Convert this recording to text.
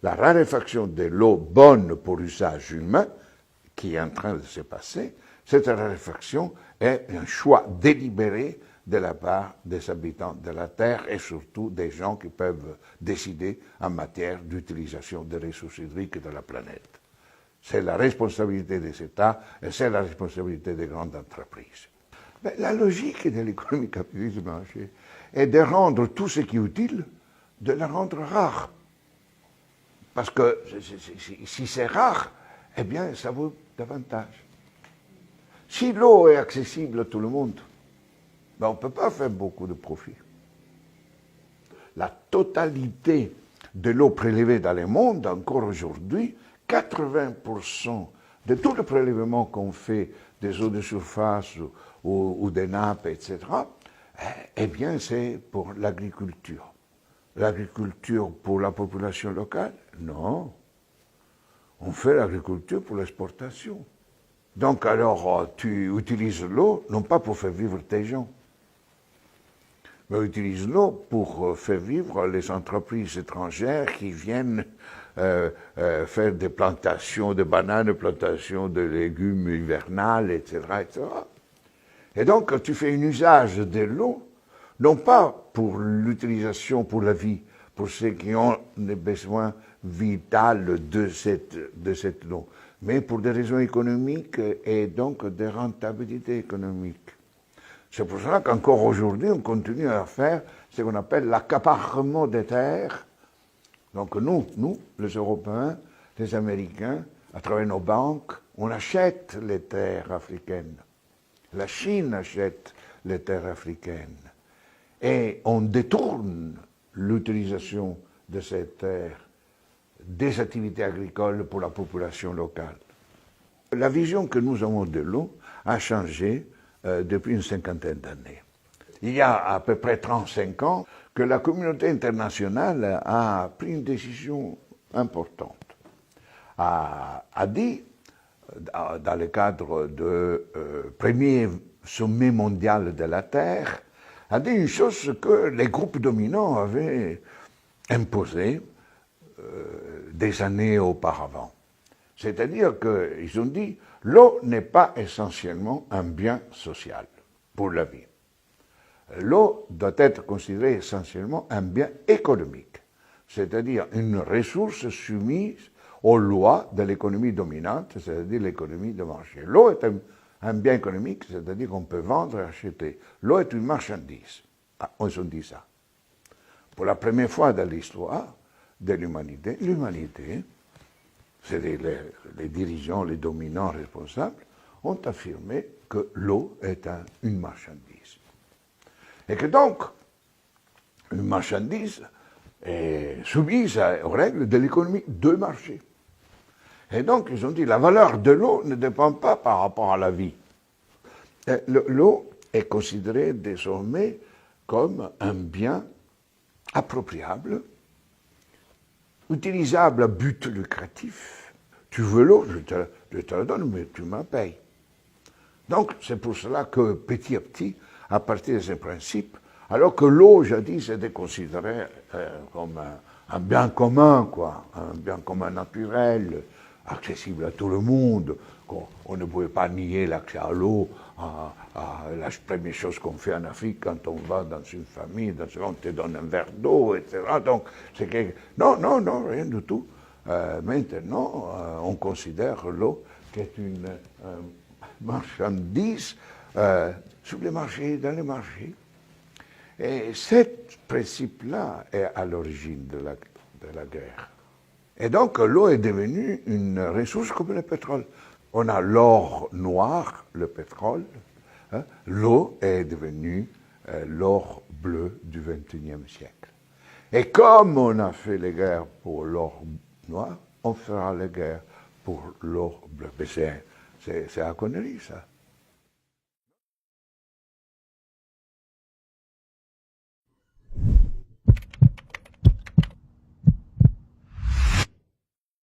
la raréfaction de l'eau bonne pour l'usage humain, qui est en train de se passer, cette raréfaction est un choix délibéré de la part des habitants de la Terre et surtout des gens qui peuvent décider en matière d'utilisation des ressources hydriques de la planète. C'est la responsabilité des États et c'est la responsabilité des grandes entreprises. Mais la logique de l'économie capitaliste de marché est de rendre tout ce qui est utile, de le rendre rare. Parce que si c'est rare, eh bien, ça vaut davantage. Si l'eau est accessible à tout le monde, ben, on ne peut pas faire beaucoup de profit. La totalité de l'eau prélevée dans le monde, encore aujourd'hui, 80% de tout le prélèvement qu'on fait des eaux de surface ou des nappes, etc., eh bien, c'est pour l'agriculture. L'agriculture pour la population locale? Non. On fait l'agriculture pour l'exportation. Donc alors, tu utilises l'eau, non pas pour faire vivre tes gens, mais utilise l'eau pour faire vivre les entreprises étrangères qui viennent faire des plantations de bananes, des plantations de légumes hivernales, etc., etc. Et donc, tu fais un usage de l'eau, non pas pour l'utilisation pour la vie, pour ceux qui ont des besoins vitaux de cette eau, mais pour des raisons économiques et donc de rentabilité économique. C'est pour cela qu'encore aujourd'hui, on continue à faire ce qu'on appelle l'accaparement des terres. Donc nous, les Européens, les Américains, à travers nos banques, on achète les terres africaines. La Chine achète les terres africaines. Et on détourne l'utilisation de ces terres des activités agricoles pour la population locale. La vision que nous avons de l'eau a changé depuis une cinquantaine d'années. Il y a à peu près 35 ans que la communauté internationale a pris une décision importante. A dit, dans le cadre du premier sommet mondial de la Terre, a dit une chose que les groupes dominants avaient imposée des années auparavant. C'est-à-dire qu'ils ont dit l'eau n'est pas essentiellement un bien social pour la vie. L'eau doit être considérée essentiellement un bien économique, c'est-à-dire une ressource soumise aux lois de l'économie dominante, c'est-à-dire l'économie de marché. L'eau est un bien économique, c'est-à-dire qu'on peut vendre et acheter. L'eau est une marchandise. Ah, on se dit ça. Pour la première fois dans l'histoire de l'humanité, c'est les dirigeants, les dominants responsables, ont affirmé que l'eau est une marchandise. Et que donc, une marchandise est soumise aux règles de l'économie de marché. Et donc, ils ont dit, la valeur de l'eau ne dépend pas par rapport à la vie. L'eau est considérée désormais comme un bien appropriable, utilisable à but lucratif. Tu veux l'eau, je te la donne, mais tu m'en payes. Donc, c'est pour cela que petit à petit, à partir de ces principes, alors que l'eau, jadis, était considérée comme un bien commun, quoi, un bien commun naturel, accessible à tout le monde, on ne pouvait pas nier l'accès à l'eau, la première chose qu'on fait en Afrique quand on va dans une famille, on te donne un verre d'eau, etc. Donc, c'est que... Non, rien du tout. Maintenant, on considère l'eau qui est une marchandise sur les marchés, dans les marchés. Et ce principe-là est à l'origine de la guerre. Et donc, l'eau est devenue une ressource comme le pétrole. On a l'or noir, le pétrole. Hein. L'eau est devenue l'or bleu du XXIe siècle. Et comme on a fait les guerres pour l'or noir, on fera les guerres pour l'or bleu. Mais c'est la connerie, ça.